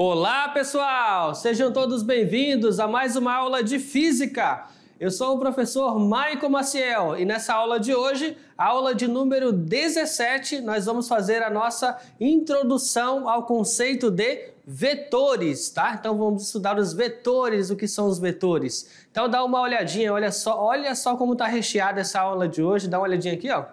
Olá, pessoal! Sejam todos bem-vindos a mais uma aula de Física. Eu sou o professor Maicon Maciel e nessa aula de hoje, a aula de número 17, nós vamos fazer a nossa introdução ao conceito de vetores, tá? Então vamos estudar os vetores, o que são os vetores. Então dá uma olhadinha, olha só como está recheada essa aula de hoje, dá uma olhadinha aqui, ó.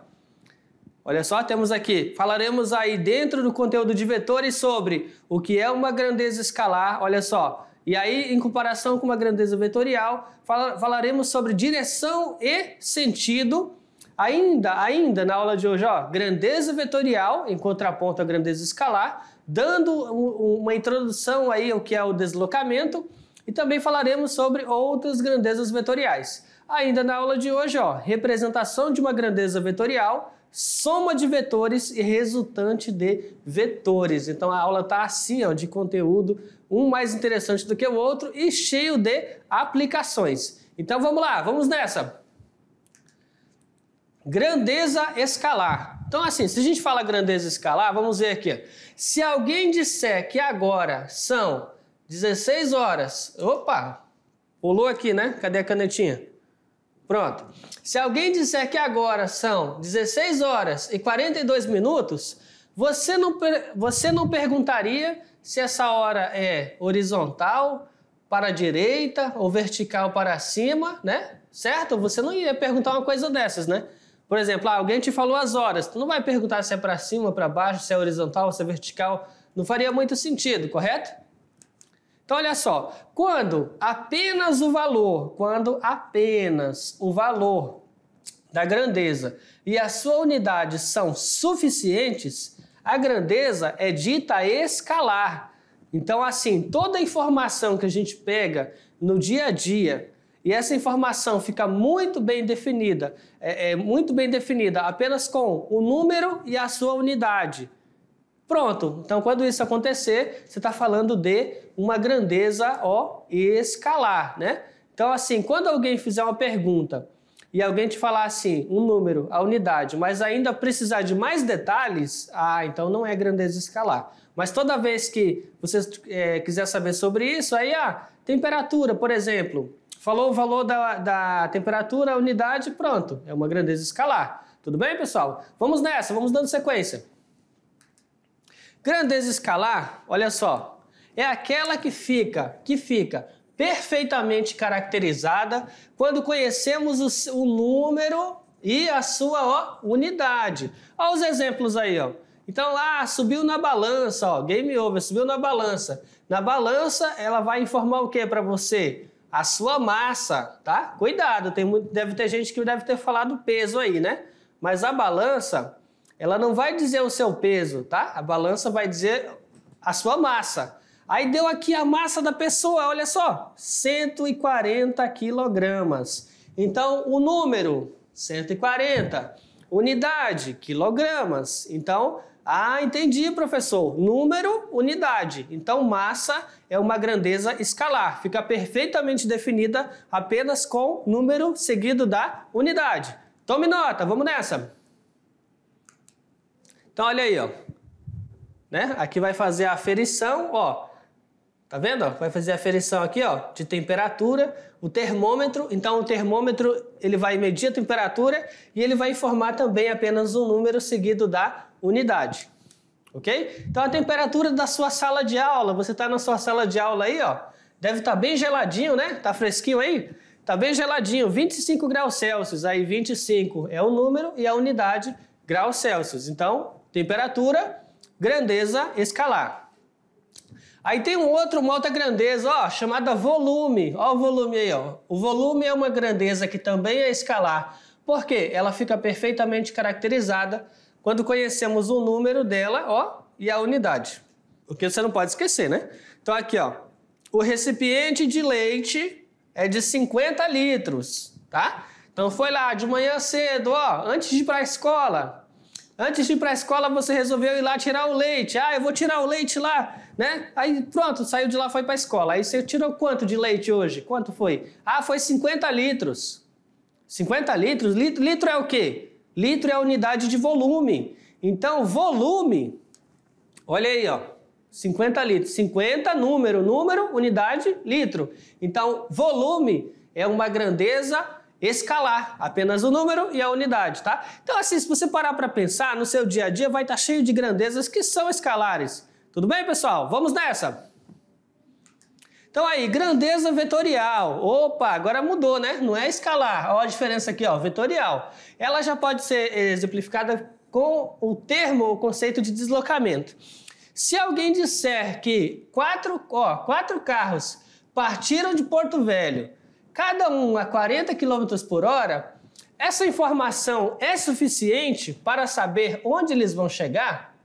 Olha só, temos aqui, falaremos aí dentro do conteúdo de vetores sobre o que é uma grandeza escalar, olha só. E aí, em comparação com uma grandeza vetorial, falaremos sobre direção e sentido. Ainda na aula de hoje, ó, grandeza vetorial em contraponto à grandeza escalar, dando uma introdução aí ao que é o deslocamento. E também falaremos sobre outras grandezas vetoriais. Ainda na aula de hoje, ó, representação de uma grandeza vetorial, soma de vetores e resultante de vetores. Então a aula está assim, ó, de conteúdo, um mais interessante do que o outro e cheio de aplicações. Então vamos lá, vamos nessa. Grandeza escalar. Então assim, se a gente fala grandeza escalar, vamos ver aqui. Se alguém disser que agora são 16 horas... Opa, pulou aqui, né? Cadê a canetinha? Pronto. Se alguém disser que agora são 16 horas e 42 minutos, você não perguntaria se essa hora é horizontal para a direita ou vertical para cima, né? Certo? Você não ia perguntar uma coisa dessas, né? Por exemplo, alguém te falou as horas, tu não vai perguntar se é para cima, para baixo, se é horizontal, se é vertical. Não faria muito sentido, correto? Então, olha só, quando apenas o valor da grandeza e a sua unidade são suficientes, a grandeza é dita escalar. Então, assim, toda a informação que a gente pega no dia a dia e essa informação fica muito bem definida, apenas com o número e a sua unidade. Pronto, então quando isso acontecer, você está falando de uma grandeza escalar, né? Então assim, quando alguém fizer uma pergunta e alguém te falar assim, um número, a unidade, mas ainda precisar de mais detalhes, então não é grandeza escalar. Mas toda vez que você quiser saber sobre isso, aí temperatura, por exemplo, falou o valor da temperatura, a unidade, pronto, é uma grandeza escalar. Tudo bem, pessoal? Vamos nessa, vamos dando sequência. Grandeza escalar, olha só, é aquela que fica perfeitamente caracterizada quando conhecemos o número e a sua unidade. Olha os exemplos aí, ó. Então lá, subiu na balança, ó, game over, subiu na balança. Na balança, ela vai informar o que para você? A sua massa, tá? Cuidado, deve ter gente que deve ter falado peso aí, né? Mas a balança... ela não vai dizer o seu peso, tá? A balança vai dizer a sua massa. Aí deu aqui a massa da pessoa, olha só, 140 quilogramas. Então, o número, 140. Unidade, quilogramas. Então, entendi, professor. Número, unidade. Então, massa é uma grandeza escalar. Fica perfeitamente definida apenas com número seguido da unidade. Tome nota, vamos nessa. Então, olha aí, ó, né? Aqui vai fazer a aferição, ó, tá vendo? Ó? Vai fazer a aferição aqui, ó, de temperatura, o termômetro. Então, o termômetro, ele vai medir a temperatura e ele vai informar também apenas um número seguido da unidade, ok? Então, a temperatura da sua sala de aula, você tá na sua sala de aula aí, ó, deve estar bem geladinho, né? Tá fresquinho aí? Tá bem geladinho, 25 graus Celsius, aí 25 é o número e a unidade graus Celsius. Então, temperatura, grandeza escalar. Aí tem uma outra grandeza, ó, chamada volume. Ó o volume aí, ó. O volume é uma grandeza que também é escalar. Por quê? Ela fica perfeitamente caracterizada quando conhecemos o número dela, ó, e a unidade. O que você não pode esquecer, né? Então aqui, ó, o recipiente de leite é de 50 litros, tá? Então foi lá de manhã cedo, ó, antes de ir para a escola. Antes de ir para a escola, você resolveu ir lá tirar o leite. Eu vou tirar o leite lá, né? Aí pronto, saiu de lá, foi para a escola. Aí você tirou quanto de leite hoje? Quanto foi? Foi 50 litros. 50 litros? Litro é o quê? Litro é a unidade de volume. Então, volume, olha aí, ó. 50 litros. 50, número, unidade, litro. Então, volume é uma grandeza escalar, apenas o número e a unidade, tá? Então, assim, se você parar para pensar, no seu dia a dia vai estar cheio de grandezas que são escalares. Tudo bem, pessoal? Vamos nessa! Então aí, grandeza vetorial. Opa, agora mudou, né? Não é escalar. Olha a diferença aqui, ó, vetorial. Ela já pode ser exemplificada com o termo, o conceito de deslocamento. Se alguém disser que quatro carros partiram de Porto Velho, cada um a 40 km por hora, essa informação é suficiente para saber onde eles vão chegar?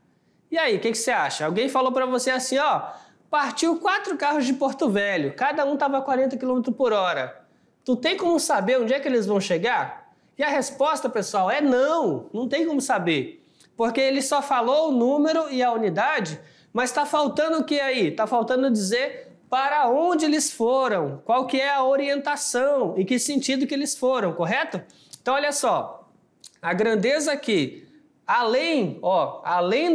E aí, o que você acha? Alguém falou para você assim, ó, partiu 4 carros de Porto Velho, cada um estava a 40 km por hora. Tu tem como saber onde é que eles vão chegar? E a resposta, pessoal, é não, não tem como saber. Porque ele só falou o número e a unidade, mas está faltando o que aí? Está faltando dizer para onde eles foram, qual que é a orientação e que sentido que eles foram, correto? Então, olha só, a grandeza aqui, além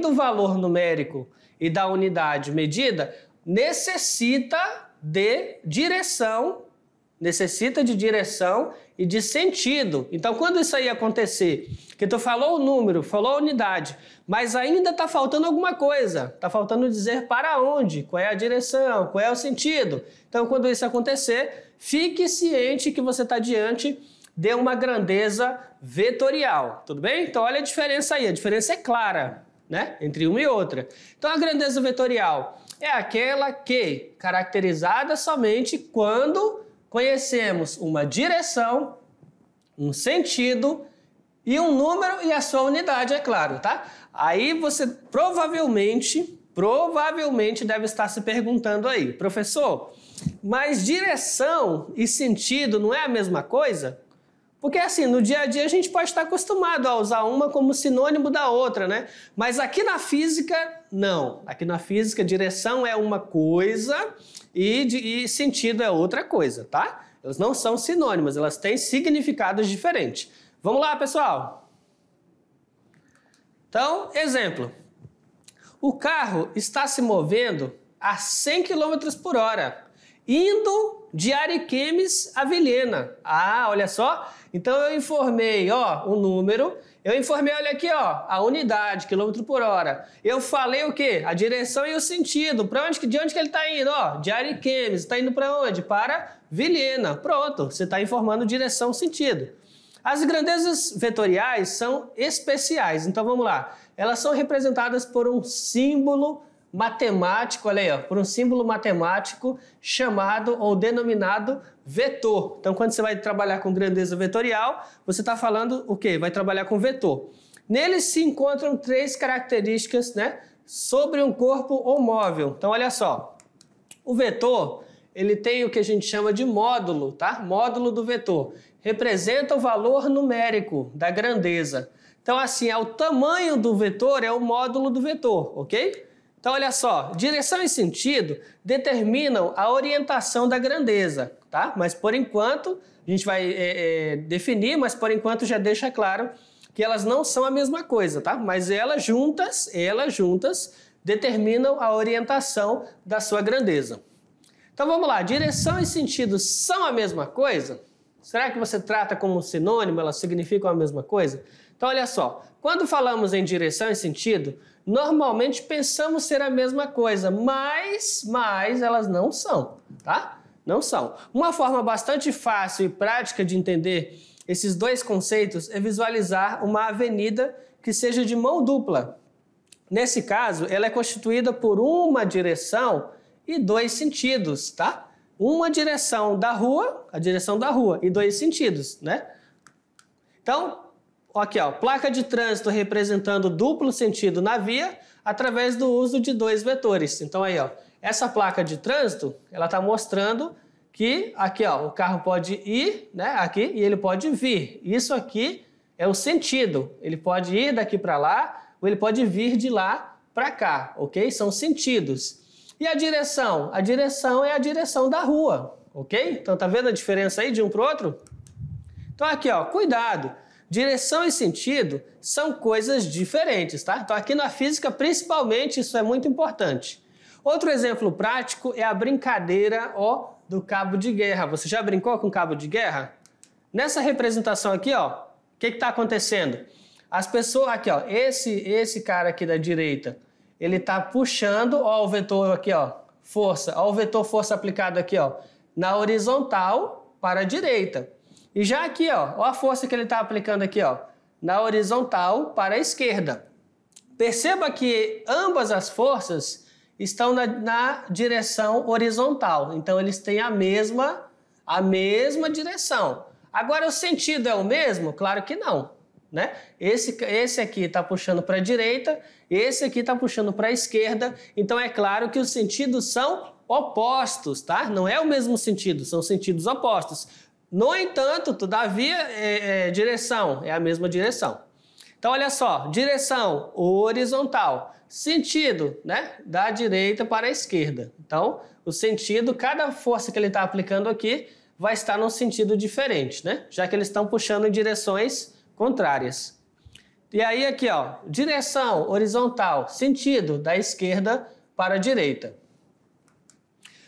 do valor numérico e da unidade medida, necessita de direção e de sentido. Então, quando isso aí acontecer, que tu falou o número, falou a unidade, mas ainda está faltando alguma coisa, está faltando dizer para onde, qual é a direção, qual é o sentido. Então, quando isso acontecer, fique ciente que você está diante de uma grandeza vetorial, tudo bem? Então, olha a diferença aí, a diferença é clara, né, entre uma e outra. Então, a grandeza vetorial é aquela que, caracterizada somente quando conhecemos uma direção, um sentido e um número e a sua unidade, é claro, tá? Aí você provavelmente deve estar se perguntando aí, professor, mas direção e sentido não é a mesma coisa? Porque assim, no dia a dia a gente pode estar acostumado a usar uma como sinônimo da outra, né? Mas aqui na física, não. Aqui na física, direção é uma coisa e sentido é outra coisa, tá? Elas não são sinônimas, elas têm significados diferentes. Vamos lá, pessoal? Então, exemplo. O carro está se movendo a 100 km por hora, indo de Ariquemes a Vilhena. Ah, olha só. Então eu informei, ó, o número, eu informei, olha aqui, ó, a unidade, quilômetro por hora. Eu falei o quê? A direção e o sentido. De onde que ele está indo? Ó, de Ariquemes. Está indo para onde? Para Vilhena. Pronto, você está informando direção e sentido. As grandezas vetoriais são especiais. Então vamos lá. Elas são representadas por um símbolo matemático, olha aí, ó, por um símbolo matemático chamado ou denominado vetor. Então, quando você vai trabalhar com grandeza vetorial, você está falando o quê? Vai trabalhar com vetor. Neles se encontram 3 características, né, sobre um corpo ou móvel. Então, olha só, o vetor, ele tem o que a gente chama de módulo, tá? Módulo do vetor. Representa o valor numérico da grandeza. Então, assim, o tamanho do vetor é o módulo do vetor, ok? Então, olha só, direção e sentido determinam a orientação da grandeza, tá? Mas, por enquanto, a gente vai definir, mas, por enquanto, já deixa claro que elas não são a mesma coisa, tá? Mas elas juntas determinam a orientação da sua grandeza. Então, vamos lá, direção e sentido são a mesma coisa? Será que você trata como sinônimo, elas significam a mesma coisa? Então, olha só, quando falamos em direção e sentido, normalmente pensamos ser a mesma coisa, mas elas não são, tá? Não são. Uma forma bastante fácil e prática de entender esses dois conceitos é visualizar uma avenida que seja de mão dupla. Nesse caso, ela é constituída por uma direção e 2 sentidos, tá? Uma direção da rua, a direção da rua, e 2 sentidos, né? Então, aqui, ó, placa de trânsito representando duplo sentido na via através do uso de 2 vetores. Então aí, ó, essa placa de trânsito, ela está mostrando que aqui, ó, o carro pode ir, né, aqui, e ele pode vir. Isso aqui é o sentido. Ele pode ir daqui para lá ou ele pode vir de lá para cá, ok? São sentidos. E a direção? A direção é a direção da rua, ok? Então tá vendo a diferença aí de um para o outro? Então aqui, ó, cuidado. Direção e sentido são coisas diferentes, tá? Então aqui na física, principalmente, isso é muito importante. Outro exemplo prático é a brincadeira, ó, do cabo de guerra. Você já brincou com cabo de guerra? Nessa representação aqui, ó, o que está acontecendo? As pessoas, aqui, ó, esse cara aqui da direita, ele está puxando, ó, o vetor aqui, ó, força, ó, o vetor força aplicado aqui, ó, na horizontal para a direita. E já aqui, ó a força que ele está aplicando aqui, ó, na horizontal para a esquerda. Perceba que ambas as forças estão na direção horizontal. Então, eles têm a mesma direção. Agora, o sentido é o mesmo? Claro que não, né? Esse aqui está puxando para a direita, esse aqui está puxando para a esquerda. Então, é claro que os sentidos são opostos, tá? Não é o mesmo sentido, são sentidos opostos. No entanto, todavia, direção é a mesma direção. Então, olha só, direção horizontal, sentido, né, da direita para a esquerda. Então, o sentido, cada força que ele está aplicando aqui vai estar num sentido diferente, né, já que eles estão puxando em direções contrárias. E aí aqui, ó, direção horizontal, sentido da esquerda para a direita.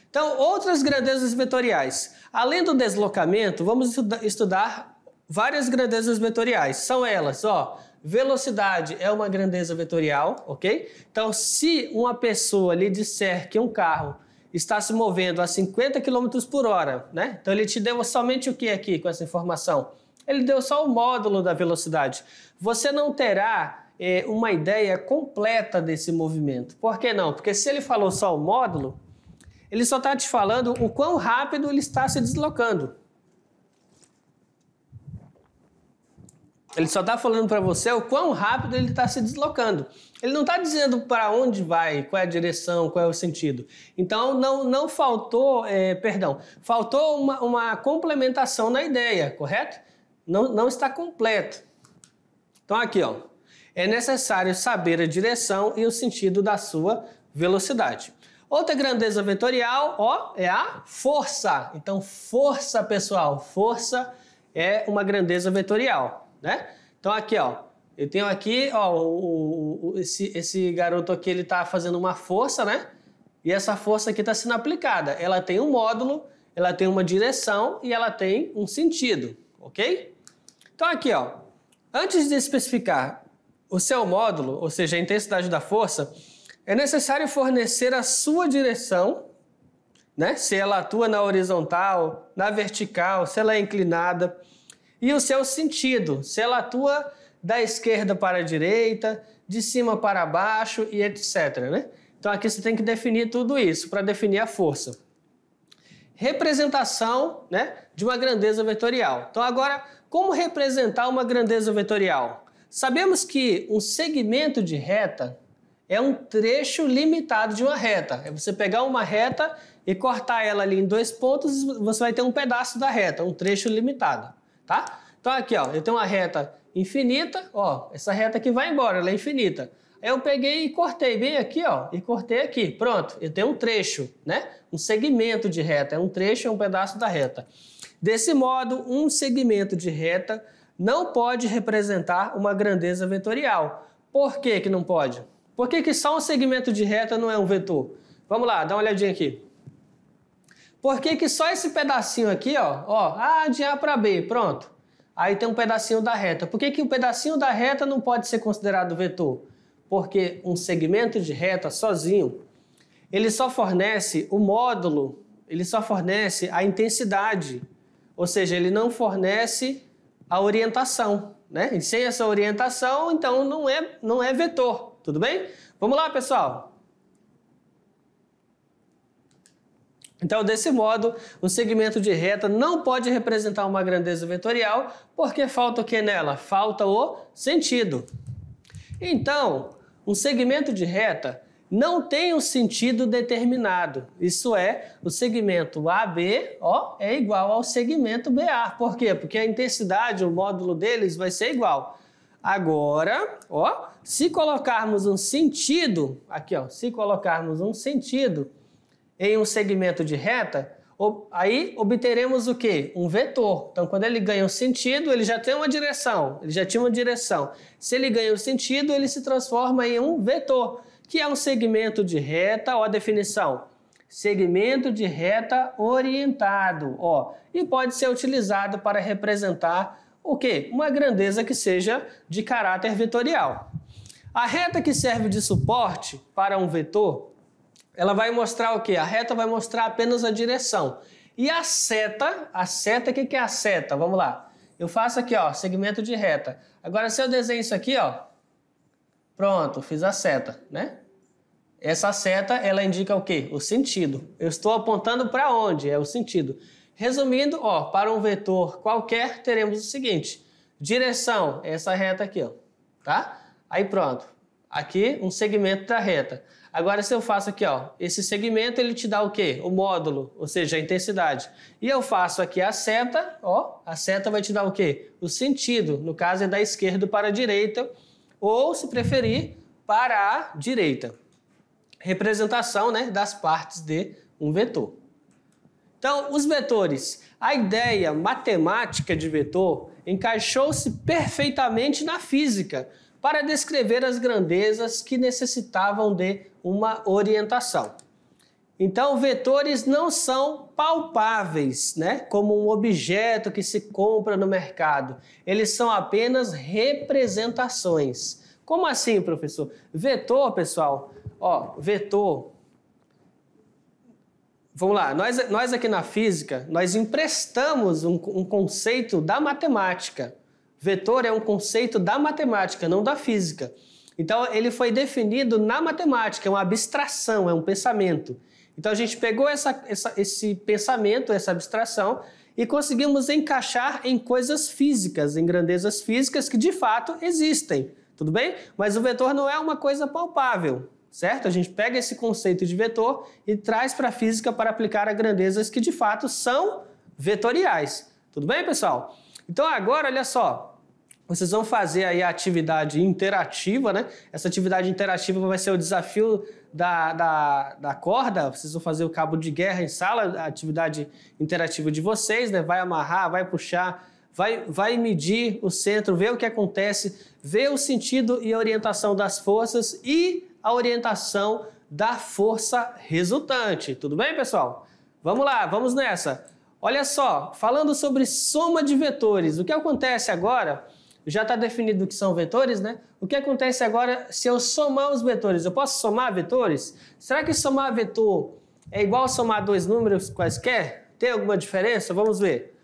Então, outras grandezas vetoriais. Além do deslocamento, vamos estudar várias grandezas vetoriais. São elas, ó, velocidade é uma grandeza vetorial, ok? Então, se uma pessoa lhe disser que um carro está se movendo a 50 km por hora, né? Então, ele te deu somente o que aqui com essa informação? Ele deu só o módulo da velocidade. Você não terá uma ideia completa desse movimento. Por que não? Porque se ele falou só o módulo, ele só está te falando o quão rápido ele está se deslocando. Ele só está falando para você o quão rápido ele está se deslocando. Ele não está dizendo para onde vai, qual é a direção, qual é o sentido. Então, não faltou, faltou uma complementação na ideia, correto? Não está completo. Então, aqui, ó, é necessário saber a direção e o sentido da sua velocidade. Outra grandeza vetorial, ó, é a força. Então, força, pessoal, força é uma grandeza vetorial, né? Então, aqui, ó, eu tenho aqui, ó, esse garoto aqui, ele tá fazendo uma força, né? E essa força aqui está sendo aplicada. Ela tem um módulo, ela tem uma direção e ela tem um sentido, ok? Então, aqui, ó, antes de especificar o seu módulo, ou seja, a intensidade da força, é necessário fornecer a sua direção, né? Se ela atua na horizontal, na vertical, se ela é inclinada, e o seu sentido, se ela atua da esquerda para a direita, de cima para baixo e etc, né? Então aqui você tem que definir tudo isso para definir a força. Representação, né, de uma grandeza vetorial. Então agora, como representar uma grandeza vetorial? Sabemos que um segmento de reta é um trecho limitado de uma reta. É você pegar uma reta e cortar ela ali em 2 pontos, você vai ter um pedaço da reta, um trecho limitado, tá? Então aqui, ó, eu tenho uma reta infinita, ó, essa reta aqui vai embora, ela é infinita. Aí eu peguei e cortei bem aqui, ó, e cortei aqui, pronto, eu tenho um trecho, né? Um segmento de reta, é um trecho, é um pedaço da reta. Desse modo, um segmento de reta não pode representar uma grandeza vetorial. Por que que não pode? Por que que só um segmento de reta não é um vetor? Vamos lá, dá uma olhadinha aqui. Por que que só esse pedacinho aqui, ó, de A para B, pronto. Aí tem um pedacinho da reta. Por que que o pedacinho da reta não pode ser considerado vetor? Porque um segmento de reta sozinho, ele só fornece o módulo, ele só fornece a intensidade. Ou seja, ele não fornece a orientação, né? E sem essa orientação, então não é vetor, tudo bem? Vamos lá, pessoal. Então, desse modo, o segmento de reta não pode representar uma grandeza vetorial, porque falta o que nela? Falta o sentido. Então, um segmento de reta não tem um sentido determinado. Isso é, o segmento AB, ó, é igual ao segmento BA. Por quê? Porque a intensidade, o módulo deles vai ser igual. Agora, ó, se colocarmos um sentido, aqui, ó, se colocarmos um sentido em um segmento de reta, aí obteremos o quê? Um vetor. Então, quando ele ganha um sentido, ele já tem uma direção. Ele já tinha uma direção. Se ele ganha um sentido, ele se transforma em um vetor, que é um segmento de reta, ó a definição, segmento de reta orientado, ó, e pode ser utilizado para representar o quê? Uma grandeza que seja de caráter vetorial. A reta que serve de suporte para um vetor, ela vai mostrar o quê? A reta vai mostrar apenas a direção. E a seta, o que é a seta? Vamos lá. Eu faço aqui, ó, segmento de reta. Agora, se eu desenho isso aqui, ó, pronto, fiz a seta, né? Essa seta, ela indica o quê? O sentido. Eu estou apontando para onde? É o sentido. Resumindo, ó, para um vetor qualquer, teremos o seguinte. Direção, essa reta aqui, ó, tá? Aí pronto. Aqui, um segmento da reta. Agora, se eu faço aqui, ó, esse segmento, ele te dá o quê? O módulo, ou seja, a intensidade. E eu faço aqui a seta, ó, a seta vai te dar o quê? O sentido, no caso é da esquerda para a direita, ou, se preferir, para a direita. Representação, né, das partes de um vetor. Então, os vetores. A ideia matemática de vetor encaixou-se perfeitamente na física para descrever as grandezas que necessitavam de uma orientação. Então, vetores não são palpáveis, né, como um objeto que se compra no mercado. Eles são apenas representações. Como assim, professor? Vetor, pessoal, ó, vetor. Vamos lá, nós aqui na física, nós emprestamos um conceito da matemática. Vetor é um conceito da matemática, não da física. Então, ele foi definido na matemática, é uma abstração, é um pensamento. Então, a gente pegou esse pensamento, essa abstração, e conseguimos encaixar em coisas físicas, em grandezas físicas que de fato existem, tudo bem? Mas o vetor não é uma coisa palpável, certo? A gente pega esse conceito de vetor e traz para a física para aplicar a grandezas que de fato são vetoriais, tudo bem, pessoal? Então, agora, olha só. Vocês vão fazer aí a atividade interativa, né? Essa atividade interativa vai ser o desafio da corda. Vocês vão fazer o cabo de guerra em sala, a atividade interativa de vocês, né? Vai amarrar, vai puxar, vai medir o centro, ver o que acontece, ver o sentido e a orientação das forças e a orientação da força resultante. Tudo bem, pessoal? Vamos lá, vamos nessa. Olha só, falando sobre soma de vetores, o que acontece agora... Já está definido o que são vetores, né? O que acontece agora se eu somar os vetores? Eu posso somar vetores? Será que somar vetor é igual a somar dois números quaisquer? Tem alguma diferença? Vamos ver.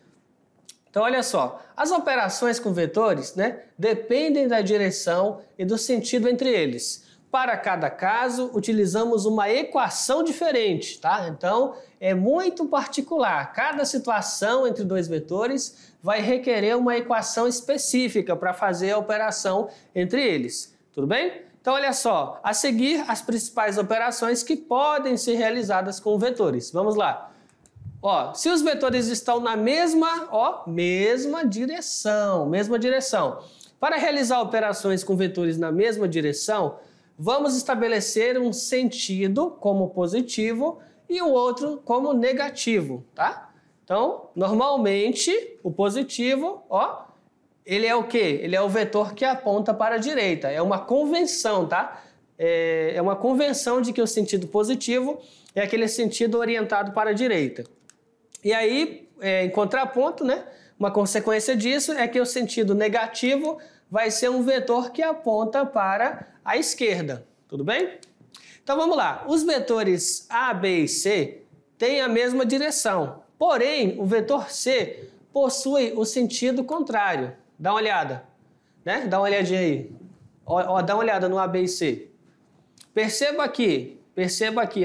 Então, olha só. As operações com vetores, né, dependem da direção e do sentido entre eles. Para cada caso, utilizamos uma equação diferente, tá? Então, é muito particular. Cada situação entre dois vetores vai requerer uma equação específica para fazer a operação entre eles. Tudo bem? Então, olha só. A seguir, as principais operações que podem ser realizadas com vetores. Vamos lá. Ó, se os vetores estão na mesma direção. Para realizar operações com vetores na mesma direção, vamos estabelecer um sentido como positivo e o outro como negativo, tá? Então, normalmente, o positivo, ó, ele é o quê? Ele é o vetor que aponta para a direita. É uma convenção, tá? É uma convenção de que o sentido positivo é aquele sentido orientado para a direita. E aí, em contraponto, né? Uma consequência disso é que o sentido negativo vai ser um vetor que aponta para a esquerda, tudo bem? Então vamos lá, os vetores A, B e C têm a mesma direção, porém o vetor C possui o sentido contrário. Dá uma olhada, né? Dá uma olhadinha aí, ó, dá uma olhada no A, B e C. Perceba aqui,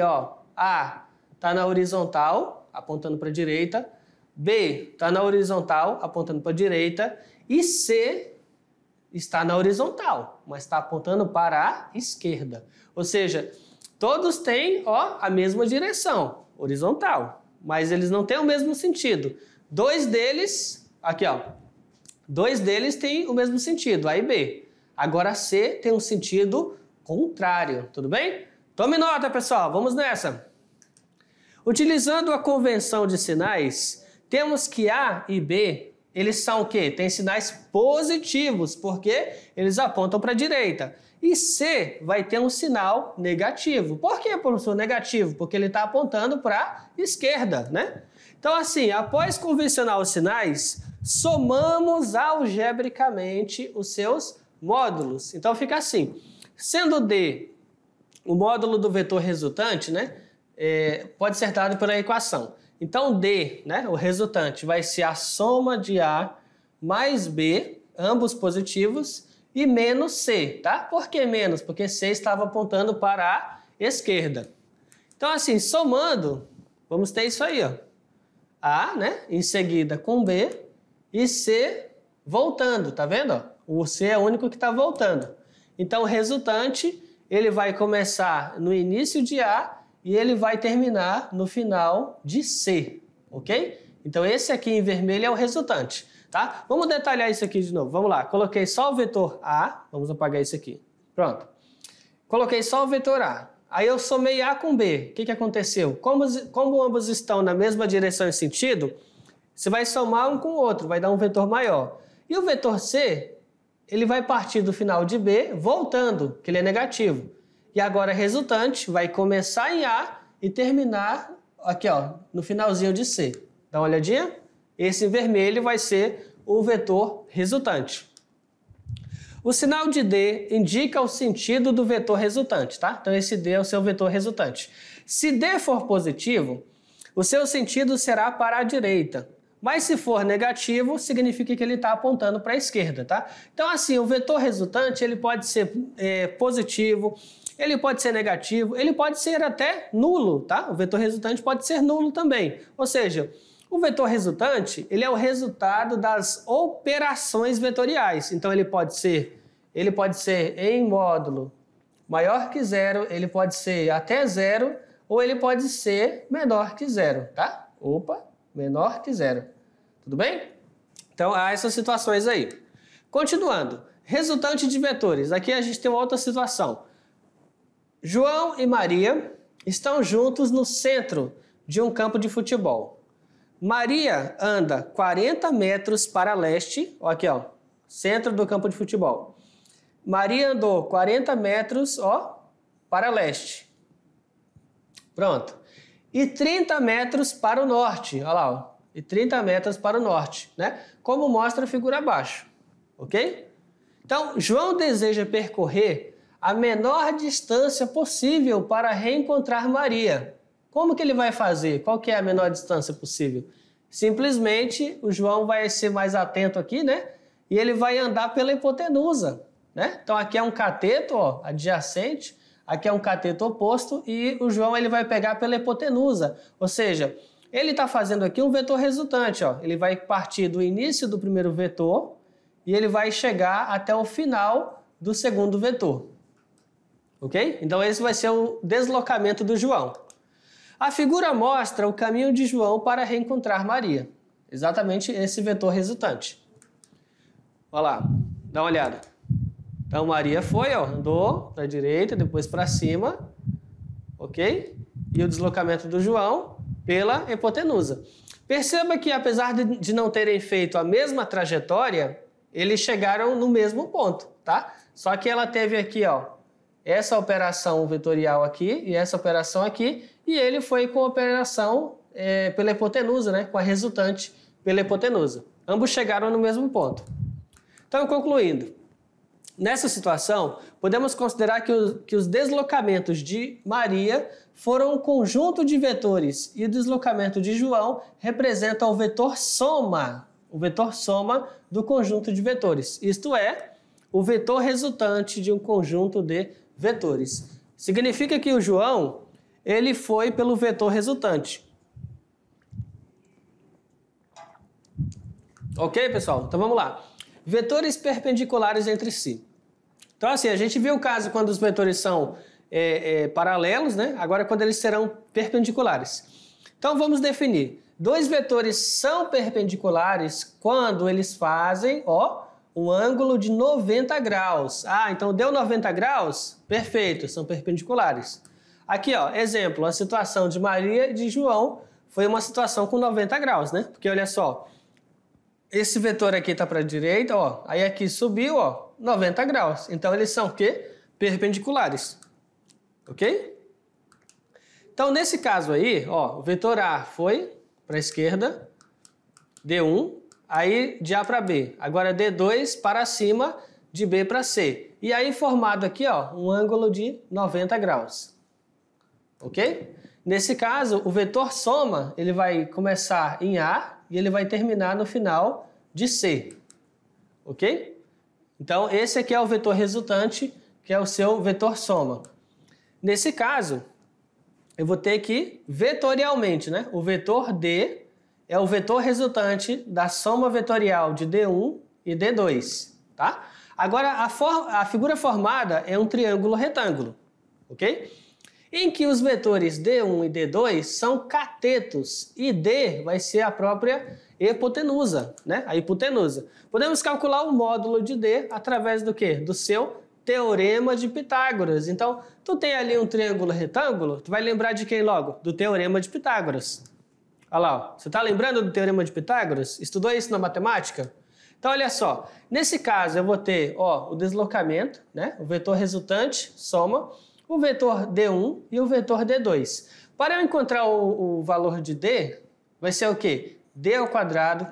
ó, A está na horizontal, apontando para a direita, B está na horizontal, apontando para a direita, e C está na horizontal, mas está apontando para a esquerda. Ou seja, todos têm, ó, a mesma direção, horizontal, mas eles não têm o mesmo sentido. Dois deles, aqui ó, dois deles têm o mesmo sentido, A e B. Agora C tem um sentido contrário, tudo bem? Tome nota, pessoal, vamos nessa. Utilizando a convenção de sinais, temos que A e B eles são o quê? Tem sinais positivos, porque eles apontam para a direita. E C vai ter um sinal negativo. Por que, professor, negativo? Porque ele está apontando para a esquerda, né? Então, assim, após convencionar os sinais, somamos algebricamente os seus módulos. Então, fica assim. Sendo D o módulo do vetor resultante, né, pode ser dado pela equação. Então, D, né, o resultante, vai ser a soma de A mais B, ambos positivos, e menos C, tá? Por que menos? Porque C estava apontando para a esquerda. Então, assim, somando, vamos ter isso aí, ó. A, né, em seguida com B, e C voltando, tá vendo? Ó? O C é o único que está voltando. Então, o resultante, ele vai começar no início de A e ele vai terminar no final de C, ok? Então, esse aqui em vermelho é o resultante, tá? Vamos detalhar isso aqui de novo. Vamos lá. Coloquei só o vetor A. Vamos apagar isso aqui. Pronto. Coloquei só o vetor A. Aí eu somei A com B. O que aconteceu? Como ambos estão na mesma direção e sentido, você vai somar um com o outro, vai dar um vetor maior. E o vetor C, ele vai partir do final de B, voltando, que ele é negativo. E agora, resultante, vai começar em A e terminar aqui, ó, no finalzinho de C. Dá uma olhadinha? Esse em vermelho vai ser o vetor resultante. O sinal de D indica o sentido do vetor resultante, tá? Então, esse D é o seu vetor resultante. Se D for positivo, o seu sentido será para a direita. Mas se for negativo, significa que ele está apontando para a esquerda, tá? Então, assim, o vetor resultante, ele pode ser positivo, ele pode ser negativo, ele pode ser até nulo, tá? O vetor resultante pode ser nulo também. Ou seja, o vetor resultante, ele é o resultado das operações vetoriais. Então, ele pode ser em módulo maior que zero, ele pode ser até zero, ou ele pode ser menor que zero, tá? Opa, menor que zero. Tudo bem? Então, há essas situações aí. Continuando, resultante de vetores. Aqui a gente tem uma outra situação. João e Maria estão juntos no centro de um campo de futebol. Maria anda 40 metros para leste, ó, aqui, ó, centro do campo de futebol. Maria andou 40 metros, ó, para leste. Pronto. E 30 metros para o norte, olha lá, ó, e 30 metros para o norte, né? Como mostra a figura abaixo, ok? Então, João deseja percorrer a menor distância possível para reencontrar Maria. Como que ele vai fazer? Qual que é a menor distância possível? Simplesmente, o João vai ser mais atento aqui, né? E ele vai andar pela hipotenusa, né? Então, aqui é um cateto, ó, adjacente, aqui é um cateto oposto e o João ele vai pegar pela hipotenusa. Ou seja, ele está fazendo aqui um vetor resultante, ó. Ele vai partir do início do primeiro vetor e ele vai chegar até o final do segundo vetor. Ok? Então, esse vai ser o deslocamento do João. A figura mostra o caminho de João para reencontrar Maria. Exatamente esse vetor resultante. Olha lá, dá uma olhada. Então, Maria foi, ó, andou para a direita, depois para cima, ok? E o deslocamento do João pela hipotenusa. Perceba que, apesar de não terem feito a mesma trajetória, eles chegaram no mesmo ponto, tá? Só que ela teve aqui, ó, essa operação vetorial aqui e essa operação aqui, e ele foi com a operação pela hipotenusa, né? Com a resultante pela hipotenusa. Ambos chegaram no mesmo ponto. Então, concluindo, nessa situação, podemos considerar que os deslocamentos de Maria foram um conjunto de vetores e o deslocamento de João representa o vetor soma do conjunto de vetores. Isto é, o vetor resultante de um conjunto de vetores. Significa que o João, ele foi pelo vetor resultante. Ok, pessoal? Então vamos lá. Vetores perpendiculares entre si. Então, assim, a gente viu o caso quando os vetores são paralelos, né? Agora, quando eles serão perpendiculares. Então, vamos definir. Dois vetores são perpendiculares quando eles fazem, ó, um ângulo de 90 graus. Ah, então deu 90 graus? Perfeito, são perpendiculares. Aqui, ó, exemplo, a situação de Maria e de João foi uma situação com 90 graus, né? Porque, olha só, esse vetor aqui está para a direita, ó. Aí aqui subiu, ó, 90 graus. Então, eles são o quê? Perpendiculares. Ok? Então, nesse caso aí, ó, o vetor A foi para a esquerda, D1, aí de A para B. Agora D2 para cima, de B para C. E aí formado aqui, ó, um ângulo de 90 graus. Ok? Nesse caso, o vetor soma, ele vai começar em A e ele vai terminar no final de C. Ok? Então, esse aqui é o vetor resultante, que é o seu vetor soma. Nesse caso, eu vou ter que, vetorialmente, né? O vetor D é o vetor resultante da soma vetorial de D1 e D2, tá? Agora, a figura formada é um triângulo retângulo, ok? Em que os vetores D1 e D2 são catetos e D vai ser a própria hipotenusa, né? A hipotenusa. Podemos calcular o módulo de D através do quê? Do seu Teorema de Pitágoras. Então, tu tem ali um triângulo retângulo, tu vai lembrar de quem logo? Do Teorema de Pitágoras. Olha lá, ó. Você está lembrando do Teorema de Pitágoras? Estudou isso na matemática? Então, olha só. Nesse caso, eu vou ter, ó, o deslocamento, né? O vetor resultante, soma, o vetor D1 e o vetor D2. Para eu encontrar o valor de D, vai ser o quê? D ao quadrado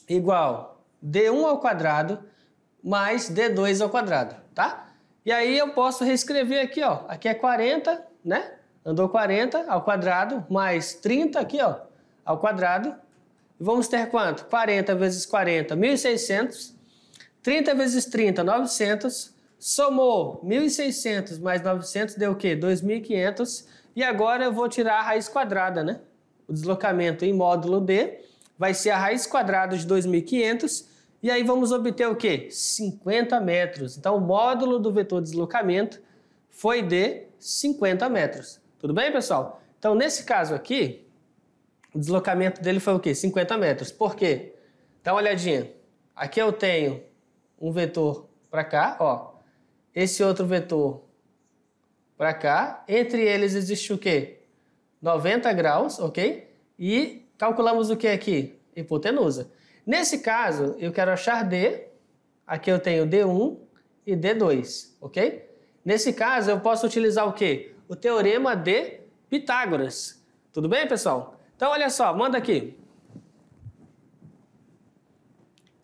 igual D1 ao quadrado mais D2 ao quadrado, tá? E aí eu posso reescrever aqui, ó. Aqui é 40, né? Andou 40 ao quadrado, mais 30 aqui, ó, ao quadrado. E vamos ter quanto? 40 vezes 40, 1.600. 30 vezes 30, 900. Somou 1.600 mais 900, deu o quê? 2.500. E agora eu vou tirar a raiz quadrada, né? O deslocamento em módulo D vai ser a raiz quadrada de 2.500. E aí vamos obter o quê? 50 metros. Então, o módulo do vetor deslocamento foi de 50 metros. Tudo bem, pessoal? Então, nesse caso aqui, o deslocamento dele foi o quê? 50 metros. Por quê? Dá uma olhadinha. Aqui eu tenho um vetor para cá, ó. Esse outro vetor para cá. Entre eles existe o quê? 90 graus, ok? E calculamos o que aqui? Hipotenusa. Nesse caso, eu quero achar D, aqui eu tenho D1 e D2, ok? Nesse caso, eu posso utilizar o quê? O Teorema de Pitágoras. Tudo bem, pessoal? Então, olha só, manda aqui.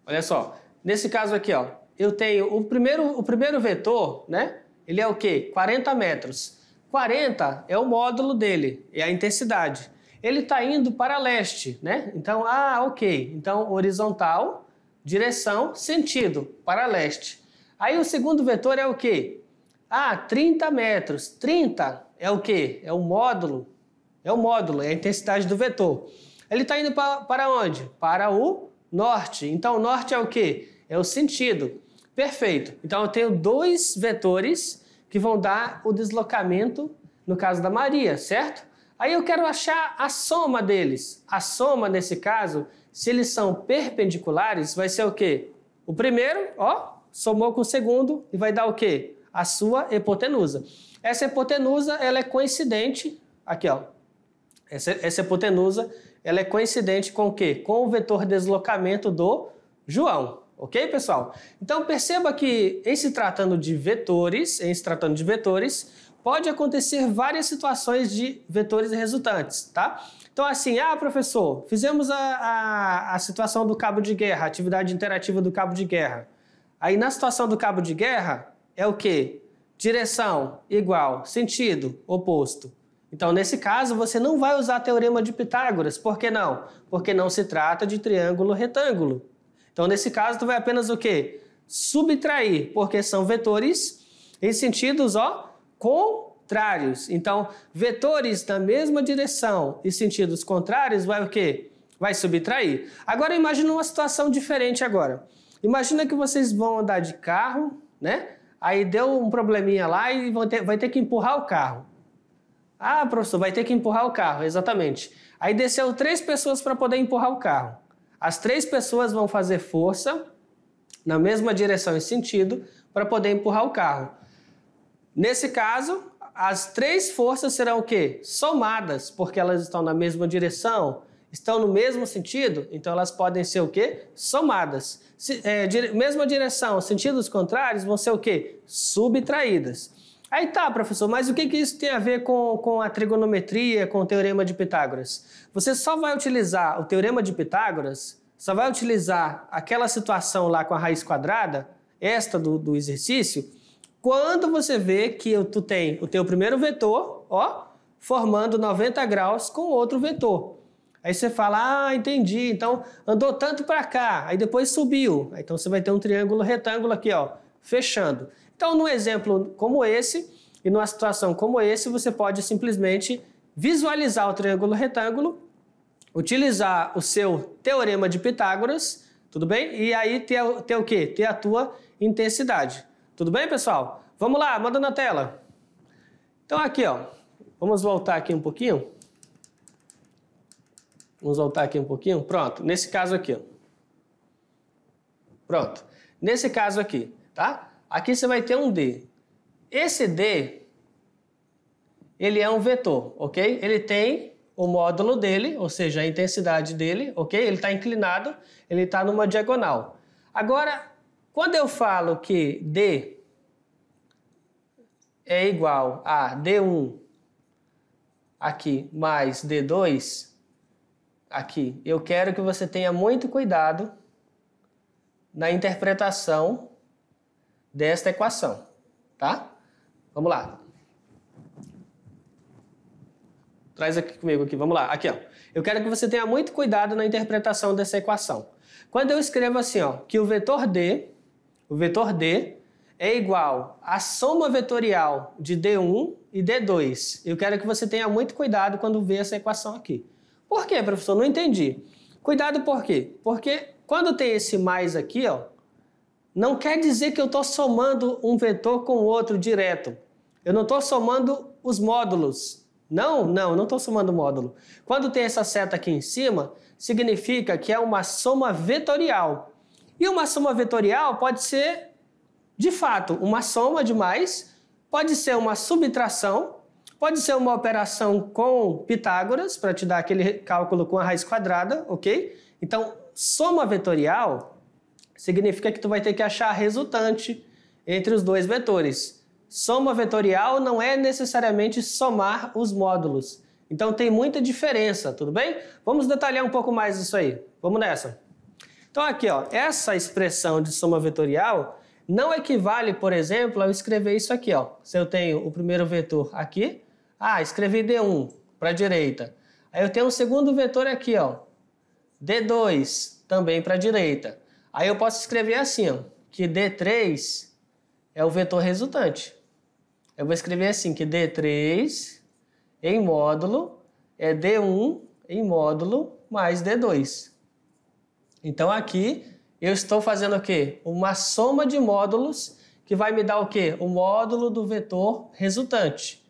Olha só, nesse caso aqui, ó, eu tenho o primeiro vetor, né? Ele é o quê? 40 metros. 40 é o módulo dele, é a intensidade. Ele está indo para leste, né? Então, ok. Então, horizontal, direção, sentido, para leste. Aí o segundo vetor é o quê? 30 metros. 30 é o quê? É o módulo. É o módulo, é a intensidade do vetor. Ele está indo para onde? Para o norte. Então, o norte é o quê? É o sentido. Perfeito. Então, eu tenho dois vetores que vão dar o deslocamento, no caso da Maria, certo? Aí eu quero achar a soma deles. A soma, nesse caso, se eles são perpendiculares, vai ser o quê? O primeiro, ó, somou com o segundo e vai dar o quê? A sua hipotenusa. Essa hipotenusa, ela é coincidente, aqui, ó. Essa hipotenusa, ela é coincidente com o quê? Com o vetor deslocamento do João. Ok, pessoal? Então, perceba que, em se tratando de vetores, pode acontecer várias situações de vetores resultantes, tá? Então, assim, professor, fizemos a situação do cabo de guerra, a atividade interativa do cabo de guerra. Aí, na situação do cabo de guerra, é o quê? Direção igual, sentido oposto. Então, nesse caso, você não vai usar Teorema de Pitágoras. Por que não? Porque não se trata de triângulo retângulo. Então, nesse caso, tu vai apenas o quê? Subtrair, porque são vetores em sentidos, ó, contrários. Então, vetores da mesma direção e sentidos contrários vai o quê? Vai subtrair. Agora, imagina uma situação diferente agora. Imagina que vocês vão andar de carro, né? Aí deu um probleminha lá e vai ter que empurrar o carro. Professor, vai ter que empurrar o carro, exatamente. Aí desceu 3 pessoas para poder empurrar o carro. As 3 pessoas vão fazer força na mesma direção e sentido para poder empurrar o carro. Nesse caso, as 3 forças serão o quê? Somadas, porque elas estão na mesma direção estão no mesmo sentido, então elas podem ser o quê? Somadas. Mesma direção, sentidos contrários vão ser o quê? Subtraídas. Aí tá, professor, mas o que isso tem a ver com a trigonometria, com o Teorema de Pitágoras? Você só vai utilizar o Teorema de Pitágoras, só vai utilizar aquela situação lá com a raiz quadrada, esta do exercício, quando você vê que tu tem o teu primeiro vetor, ó, formando 90 graus com outro vetor. Aí você fala, ah, entendi, então andou tanto para cá, aí depois subiu. Então você vai ter um triângulo retângulo aqui, ó, fechando. Então, num exemplo como esse, e numa situação como esse, você pode simplesmente visualizar o triângulo retângulo, utilizar o seu Teorema de Pitágoras, tudo bem? E aí ter o quê? Ter a tua intensidade. Tudo bem, pessoal? Vamos lá, manda na tela. Então aqui, ó, vamos voltar aqui um pouquinho. Vamos voltar aqui um pouquinho. Pronto, nesse caso aqui, ó. Pronto. Nesse caso aqui, tá? Aqui você vai ter um D. Esse D, ele é um vetor, ok? Ele tem o módulo dele, ou seja, a intensidade dele, ok? Ele está inclinado, ele está numa diagonal. Agora, quando eu falo que D é igual a D1 aqui mais D2 aqui, eu quero que você tenha muito cuidado na interpretação desta equação, tá? Vamos lá. Traz aqui comigo aqui, vamos lá. Aqui, ó. Eu quero que você tenha muito cuidado na interpretação dessa equação. Quando eu escrevo assim, ó, que o vetor D é igual à soma vetorial de D1 e D2. Eu quero que você tenha muito cuidado quando vê essa equação aqui. Por quê, professor? Não entendi. Cuidado por quê? Porque quando tem esse mais aqui, ó, não quer dizer que eu estou somando um vetor com o outro direto. Eu não estou somando os módulos. Não estou somando o módulo. Quando tem essa seta aqui em cima, significa que é uma soma vetorial. E uma soma vetorial pode ser, de fato, uma soma de mais, pode ser uma subtração, pode ser uma operação com Pitágoras, para te dar aquele cálculo com a raiz quadrada, ok? Então, soma vetorial significa que tu vai ter que achar a resultante entre os dois vetores. Soma vetorial não é necessariamente somar os módulos. Então tem muita diferença, tudo bem? Vamos detalhar um pouco mais isso aí. Vamos nessa. Então aqui, ó, essa expressão de soma vetorial não equivale, por exemplo, a eu escrever isso aqui, ó. Se eu tenho o primeiro vetor aqui, escrevi D1 para a direita. Aí eu tenho um segundo vetor aqui, ó, D2 também para a direita. Aí eu posso escrever assim, ó, que D3 é o vetor resultante. Eu vou escrever assim, que D3 em módulo é D1 em módulo mais D2. Então aqui eu estou fazendo o quê? Uma soma de módulos que vai me dar o quê? O módulo do vetor resultante.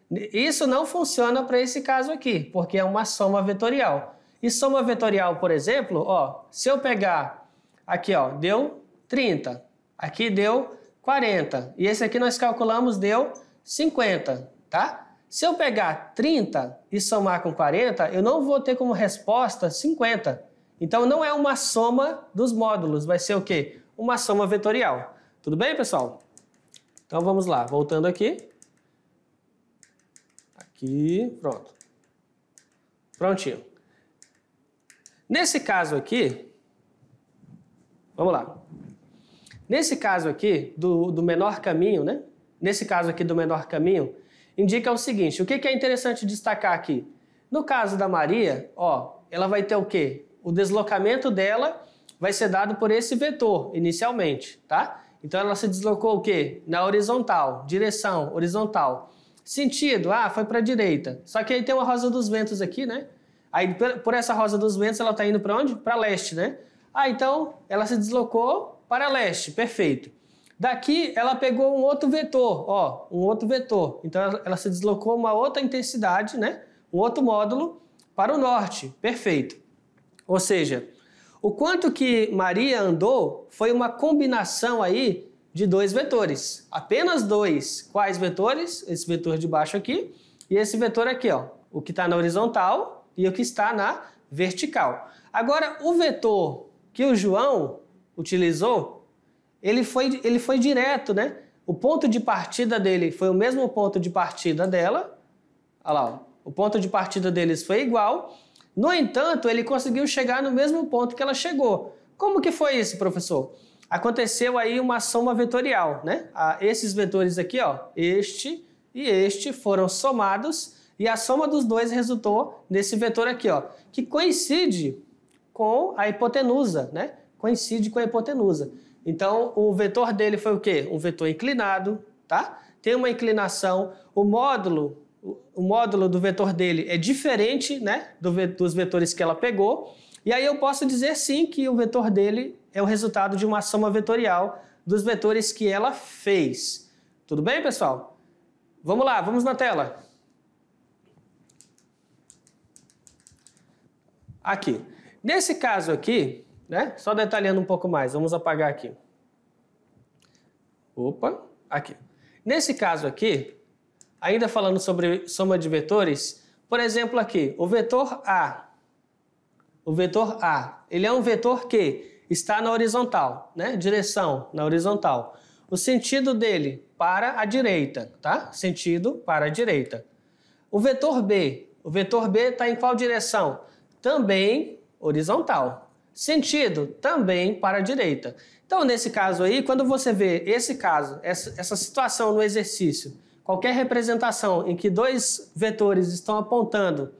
Isso não funciona para esse caso aqui, porque é uma soma vetorial. E soma vetorial, por exemplo, ó, se eu pegar aqui, ó, deu 30, aqui deu 40, e esse aqui nós calculamos deu 50, tá? Se eu pegar 30 e somar com 40, eu não vou ter como resposta 50. Então não é uma soma dos módulos, vai ser o quê? Uma soma vetorial. Tudo bem, pessoal? Então vamos lá, voltando aqui. Aqui, pronto. Prontinho. Nesse caso aqui, vamos lá. Nesse caso aqui, do menor caminho, né? Nesse caso aqui do menor caminho, indica o seguinte, o que é interessante destacar aqui? No caso da Maria, ó, ela vai ter o quê? O deslocamento dela vai ser dado por esse vetor, inicialmente, tá? Então ela se deslocou o quê? Na horizontal, direção horizontal. Sentido, foi para a direita. Só que aí tem uma rosa dos ventos aqui, né? Aí por essa rosa dos ventos ela está indo para onde? Para leste, né? Então ela se deslocou para leste, perfeito. Daqui ela pegou um outro vetor, ó, um outro vetor. Então ela se deslocou uma outra intensidade, né? Um outro módulo para o norte, perfeito. Ou seja, o quanto que Maria andou foi uma combinação aí de dois vetores. Apenas dois. Quais vetores? Esse vetor de baixo aqui e esse vetor aqui, ó. O que está na horizontal e o que está na vertical. Agora, o vetor que o João utilizou, ele foi direto, né? O ponto de partida dele foi o mesmo ponto de partida dela. Olha lá, ó. O ponto de partida deles foi igual. No entanto, ele conseguiu chegar no mesmo ponto que ela chegou. Como que foi isso, professor? Aconteceu aí uma soma vetorial, né? Esses vetores aqui, ó, este e este foram somados e a soma dos dois resultou nesse vetor aqui, ó, que coincide com a hipotenusa, né? Coincide com a hipotenusa. Então, o vetor dele foi o quê? Um vetor inclinado, tá? Tem uma inclinação, o módulo do vetor dele é diferente, né, dos vetores que ela pegou. E aí eu posso dizer sim que o vetor dele é o resultado de uma soma vetorial dos vetores que ela fez. Tudo bem, pessoal? Vamos lá, vamos na tela. Aqui. Nesse caso aqui, né, só detalhando um pouco mais, vamos apagar aqui. Opa, aqui. Nesse caso aqui, ainda falando sobre soma de vetores, por exemplo aqui, o vetor A, ele é um vetor que está na horizontal, né? Direção na horizontal. O sentido dele para a direita, tá? Sentido para a direita. O vetor B está em qual direção? Também horizontal. Sentido também para a direita. Então, nesse caso aí, quando você vê esse caso, essa situação no exercício, qualquer representação em que dois vetores estão apontando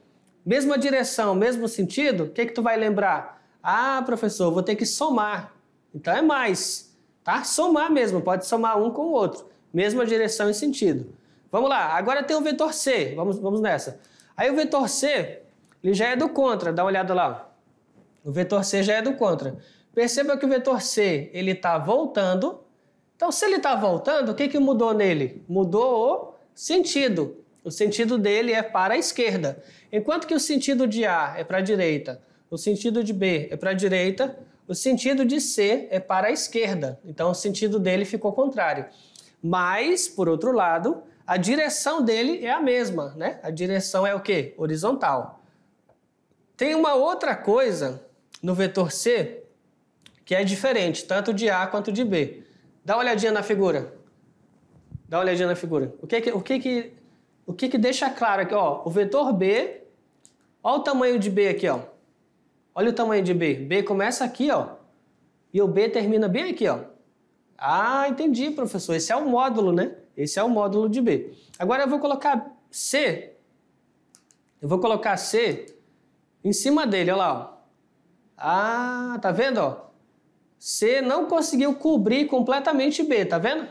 mesma direção, mesmo sentido, o que tu vai lembrar? Ah, professor, vou ter que somar. Então é mais, tá? Somar mesmo, pode somar um com o outro. Mesma direção e sentido. Vamos lá, agora tem o vetor C, vamos nessa. Aí o vetor C, ele já é do contra, dá uma olhada lá. O vetor C já é do contra. Perceba que o vetor C, ele está voltando. Então, se ele está voltando, o que mudou nele? Mudou o sentido. O sentido dele é para a esquerda. Enquanto que o sentido de A é para a direita, o sentido de B é para a direita, o sentido de C é para a esquerda. Então, o sentido dele ficou contrário. Mas, por outro lado, a direção dele é a mesma, né? A direção é o quê? Horizontal. Tem uma outra coisa no vetor C que é diferente, tanto de A quanto de B. Dá uma olhadinha na figura. Dá uma olhadinha na figura. O que deixa claro aqui, ó, o vetor B, olha o tamanho de B aqui, ó. Olha o tamanho de B. B começa aqui, ó, e o B termina bem aqui, ó. Ah, entendi, professor. Esse é o módulo, né? Esse é o módulo de B. Agora eu vou colocar C. Eu vou colocar C em cima dele, olha lá, ó. Ah, tá vendo, ó? C não conseguiu cobrir completamente B, tá vendo?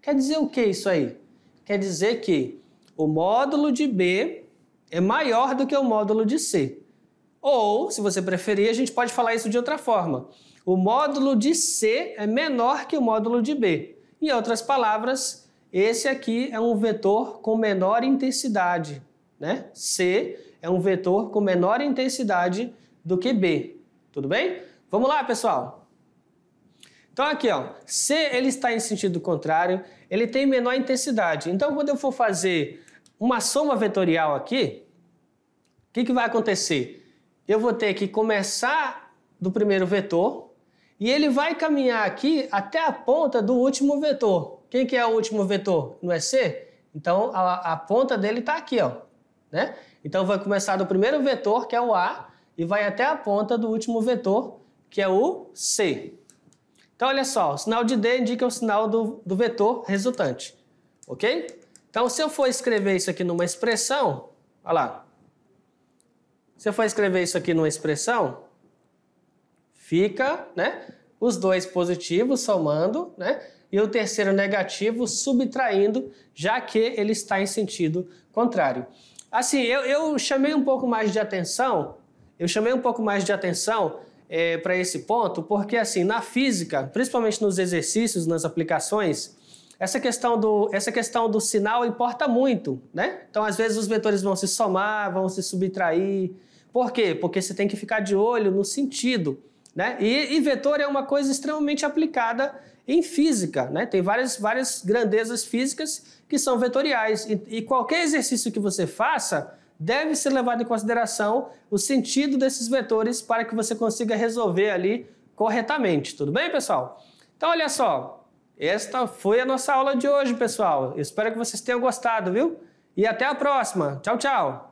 Quer dizer o que isso aí? Quer dizer que o módulo de B é maior do que o módulo de C. Ou, se você preferir, a gente pode falar isso de outra forma. O módulo de C é menor que o módulo de B. Em outras palavras, esse aqui é um vetor com menor intensidade, né? C é um vetor com menor intensidade do que B. Tudo bem? Vamos lá, pessoal. Então aqui, ó, C ele está em sentido contrário, ele tem menor intensidade. Então, quando eu for fazer uma soma vetorial aqui, o que vai acontecer? Eu vou ter que começar do primeiro vetor e ele vai caminhar aqui até a ponta do último vetor. Quem que é o último vetor? Não é C? Então, a ponta dele está aqui, ó, né? Então, vai começar do primeiro vetor, que é o A, e vai até a ponta do último vetor, que é o C. Então, olha só, o sinal de D indica o sinal do vetor resultante, ok? Então, se eu for escrever isso aqui numa expressão, olha lá. Se eu for escrever isso aqui numa expressão, fica, né, os dois positivos somando, né, e o terceiro negativo subtraindo, já que ele está em sentido contrário. Assim, eu chamei um pouco mais de atenção, para esse ponto, porque assim, na física, principalmente nos exercícios, nas aplicações, essa questão do sinal importa muito, né? Então, às vezes, os vetores vão se somar, vão se subtrair. Por quê? Porque você tem que ficar de olho no sentido, né? E vetor é uma coisa extremamente aplicada em física, né? Tem várias grandezas físicas que são vetoriais. E qualquer exercício que você faça deve ser levado em consideração o sentido desses vetores para que você consiga resolver ali corretamente. Tudo bem, pessoal? Então, olha só, esta foi a nossa aula de hoje, pessoal. Eu espero que vocês tenham gostado, viu? E até a próxima. Tchau, tchau!